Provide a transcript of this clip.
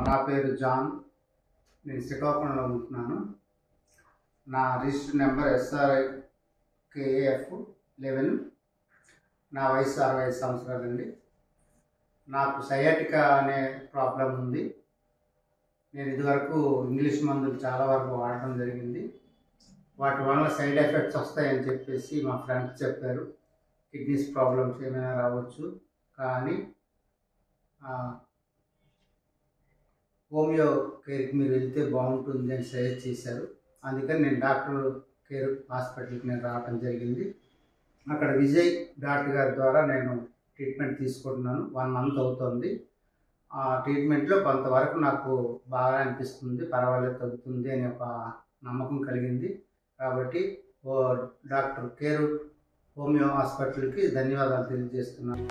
నా పేరు జాన్. నేను శ్రీకాకుళంలో ఉంటున్నాను. నా రిజిస్టర్ నెంబర్ SRIKF11. నా వయసు 65 సంవత్సరాలండి. నాకు సయాటికా అనే ప్రాబ్లం ఉంది. నేను ఇదివరకు ఇంగ్లీష్ మందులు చాలా వరకు వాడడం జరిగింది. వాటి వల్ల సైడ్ ఎఫెక్ట్స్ వస్తాయని చెప్పేసి మా ఫ్రెండ్స్ చెప్పారు. కిడ్నీస్ ప్రాబ్లమ్స్ ఏమైనా రావచ్చు, కానీ హోమియో కేర్కి మీరు వెళ్తే బాగుంటుంది అని సజెస్ట్ చేశారు. అందుకని నేను డాక్టర్ కేర్ హాస్పిటల్కి నేను రావడం జరిగింది. అక్కడ విజయ్ డాక్టర్ గారి ద్వారా నేను ట్రీట్మెంట్ తీసుకుంటున్నాను. 1 మంత్ అవుతుంది. ఆ ట్రీట్మెంట్లో కొంతవరకు నాకు బాగా అనిపిస్తుంది, పర్వాలేదు, తగ్గుతుంది అనే ఒక నమ్మకం కలిగింది. కాబట్టి డాక్టర్ కేర్ హోమియో హాస్పిటల్కి ధన్యవాదాలు తెలియజేస్తున్నాను.